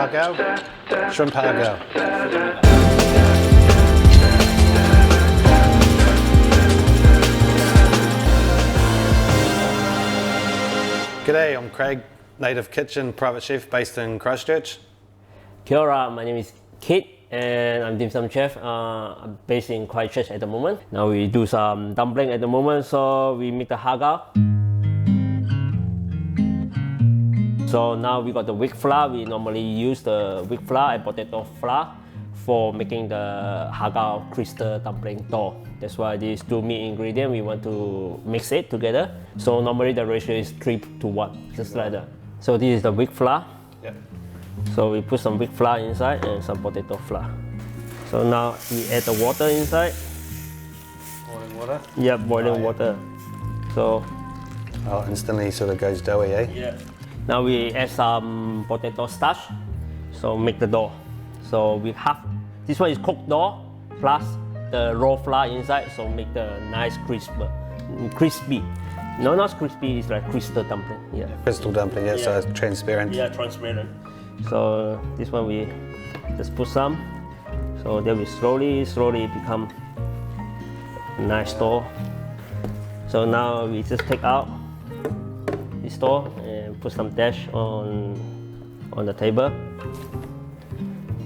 Har Gao, shrimp Har Gao. G'day, I'm Craig, native kitchen private chef based in Christchurch. Kia ora, my name is Kit and I'm dim sum chef. I'm based in Christchurch at the moment. Now we do some dumpling at the moment, so we make the Har Gao. So now we got the wheat flour. We normally use the wheat flour and potato flour for making the Har Gao crystal dumpling dough. That's why these two meat ingredients we want to mix it together. So normally the ratio is 3:1, just like that. So this is the wheat flour. Yep. So we put some wheat flour inside and some potato flour. So now we add the water inside. Boiling water? Yeah, boiling water. So instantly sort of goes doughy, eh? yeah. Now we add some potato starch. So make the dough. So we have this one is cooked dough plus the raw flour inside. So make the nice crispy. No, not crispy. It's like crystal dumpling. Yeah. Crystal dumpling, yeah, so it's transparent. Yeah, transparent. So this one we just put some. So then we slowly become nice dough. So now we just take out this dough and put some dash on the table.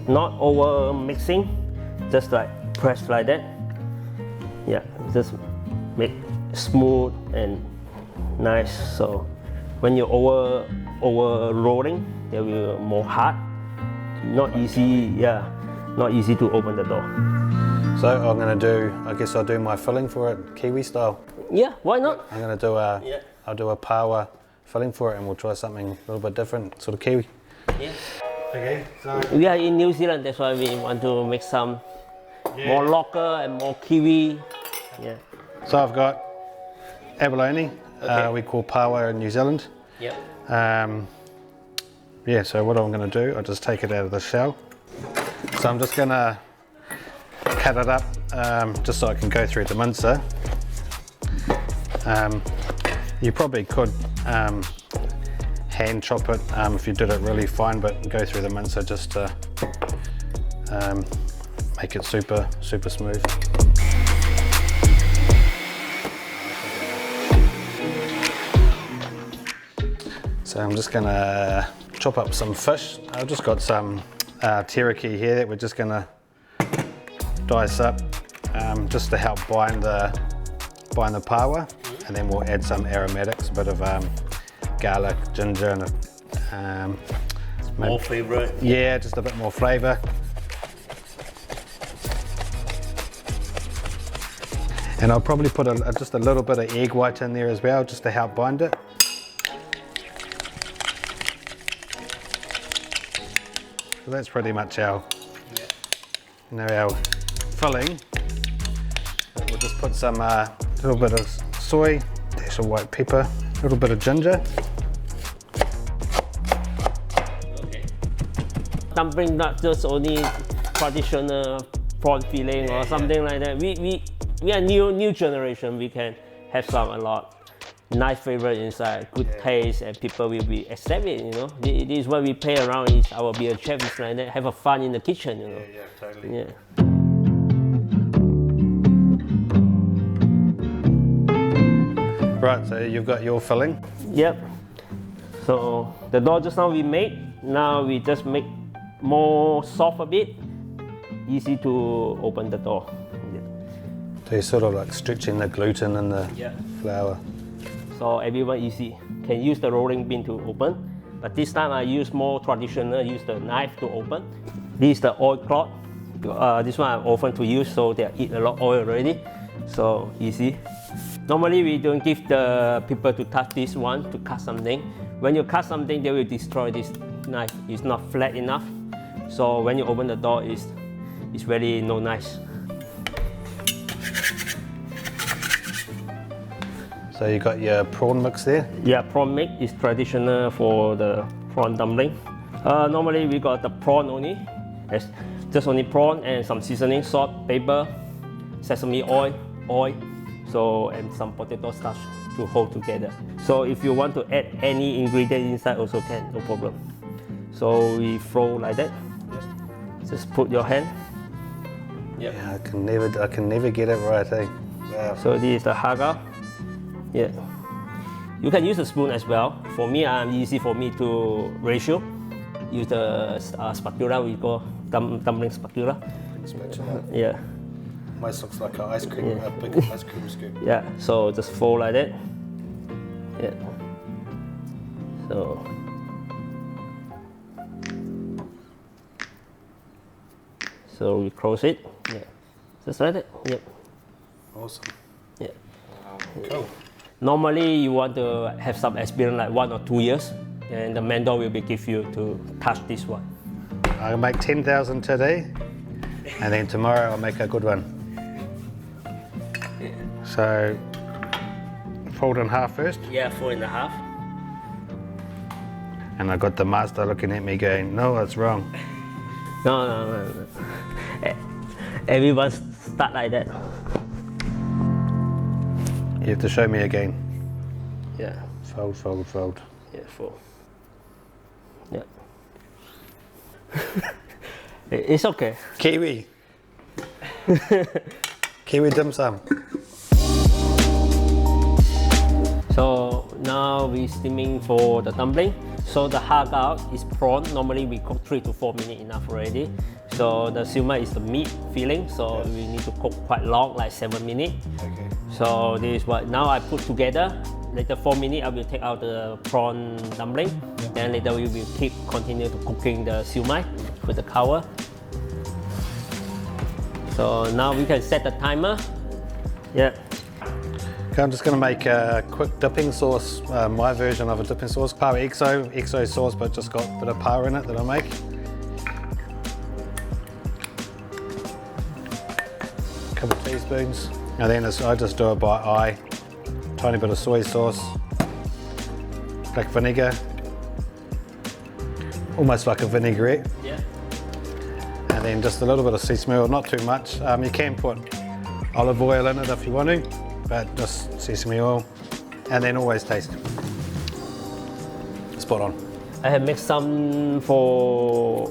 Not over mixing, just like press like that. Yeah, just make smooth and nice. So when you over rolling, they will be more hard. Not easy, yeah, not easy to open the door. So I guess I'll do my filling for it Kiwi style. Yeah, why not? I'm gonna do I'll do a power filling for it and we'll try something a little bit different, sort of Kiwi. Yeah. Okay, so We are in New Zealand, that's why we want to make some more local and more Kiwi. Yeah. So I've got abalone, we call pawa in New Zealand. Yep. Yeah, so what I'm going to do, I'll just take it out of the shell. So I'm just going to cut it up just so I can go through the mincer. You probably could hand chop it if you did it really fine, but go through the mincer just to make it super smooth. So I'm just gonna chop up some fish. I've just got some teriyaki here that we're just gonna dice up just to help bind the pawa, and then we'll add some aromatics, a bit of garlic, ginger, and More flavor. yeah, just a bit more flavour. And I'll probably put just a little bit of egg white in there as well, just to help bind it. So that's pretty much our filling. We'll just put some little bit of soy, dash of white pepper, a little bit of ginger. Okay. Dumpling not just only traditional prawn filling or something like that. We are new generation. We can have a lot nice flavor inside, good taste, and people will be accept it. You know, this is what we play around. Is our be a chef is like that. Have a fun in the kitchen. You know. Yeah, totally. Yeah. Right, so you've got your filling. Yep. So the dough just now we made. Now we just make more soft a bit, easy to open the door. Yeah. So you're sort of like stretching the gluten in the flour. So everyone easy can use the rolling pin to open, but this time I use more traditional, use the knife to open. This is the oil cloth. This one I'm often to use, so they eat a lot of oil already, so easy. Normally we don't give the people to touch this one to cut something. When you cut something, they will destroy this knife. It's not flat enough, so when you open the door, it's really no nice. So you got your prawn mix there? Yeah, prawn mix is traditional for the prawn dumpling. Normally we got the prawn only. It's just only prawn and some seasoning, salt, pepper, sesame oil, so and some potato starch to hold together. So if you want to add any ingredient inside also can, no problem. So we throw like that. Just put your hand. Yep. Yeah, I can never get it right, eh? Wow. So this is the Har Gao. Yeah. You can use a spoon as well. For me, easy for me to ratio. Use the spatula, we call dumpling spatula. Spatula. Yeah. Almost looks like an ice cream, Yeah. a big ice cream scoop. Yeah. So just fold like that. Yeah. So. So we close it. Yeah. Just like that. Yep. Awesome. Yeah. Cool. Normally, you want to have some experience like 1 or 2 years, and the mentor will be give you to touch this one. I'll make 10,000 today, and then tomorrow I'll make a good one. So, fold in half first, Yeah, 4.5. and I got the master looking at me going, no, that's wrong. No. Everyone start like that. You have to show me again. Yeah. Fold, fold, fold. Yeah, 4. Yeah. It's okay. Kiwi. Kiwi dim sum. So now we're steaming for the dumpling. So the Har Gao is prawn. Normally we cook 3 to 4 minutes enough already. So the siu mai is the meat filling. So we need to cook quite long, like 7 minutes. Okay. So this is what now I put together. Later 4 minutes I will take out the prawn dumpling. Then later we will continue to cooking the siu mai with the cover. So now we can set the timer. Yeah. Okay, I'm just going to make a quick dipping sauce, my version of a dipping sauce. Power XO sauce, but just got a bit of power in it that I make. Couple of teaspoons, and then I just do it by eye. Tiny bit of soy sauce, black vinegar, almost like a vinaigrette, Yeah. and then just a little bit of sesame oil, not too much. You can put olive oil in it if you want to, but just sesame oil, and then always taste. Spot on. I have made some for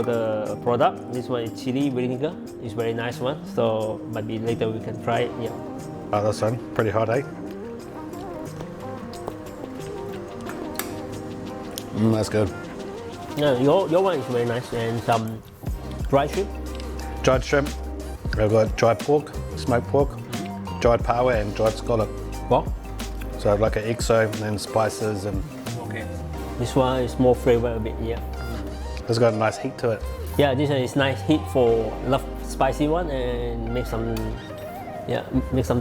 the product. This one is chili vinegar. It's very nice one. So maybe later we can try it. Yeah. Oh, this one, pretty hot, eh? That's good. Yeah, your one is very nice, and some dry shrimp. Dried shrimp. I've got dried pork, smoked pork, dried power, and dried scallop. What? So I have like an XO and then spices, and Okay. This one is more flavor a bit. Yeah. it's got a nice heat to it. Yeah, this one is nice heat for love spicy one, and make some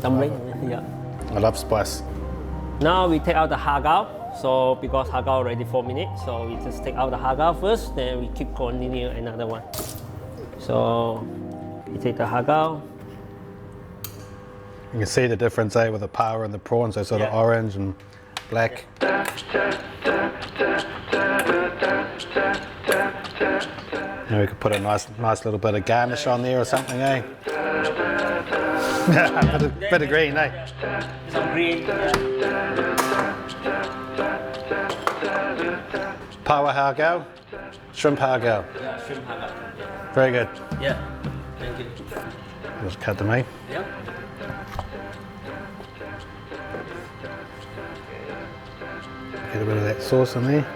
dumpling. Yeah. I love spice. Now we take out the Har Gao. So because Har Gao already 4 minutes, so we just take out the Har Gao first, then we keep continue another one. So we take the Har Gao. You can see the difference, eh, with the power and the prawns, so sort of Yeah. orange and black. And we could put a nice little bit of garnish on there or something, eh? bit of green, eh? Some green. Power Har Gao, shrimp Har Gao. Yeah, shrimp Har Gao. Very good. Yeah. Thank you. Just cut them, eh? Yeah. Get a bit of that sauce in there.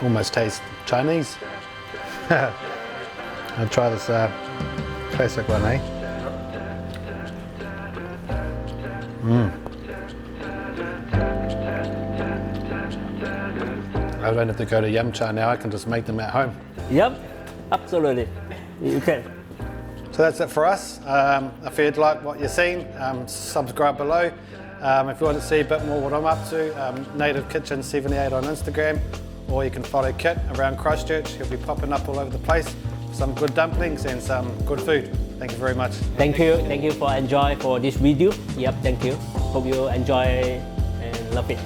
Almost tastes Chinese. I'll try this classic one, eh? I don't have to go to Yum Cha now, I can just make them at home. Yep. Absolutely. You can. So that's it for us. If you'd like what you've seen, subscribe below. If you want to see a bit more what I'm up to, Native Kitchen 78 on Instagram, or you can follow Kit around Christchurch. He'll be popping up all over the place for some good dumplings and some good food. Thank you very much. Thank you for enjoy for this video. Yep. Thank you. Hope you enjoy and love it.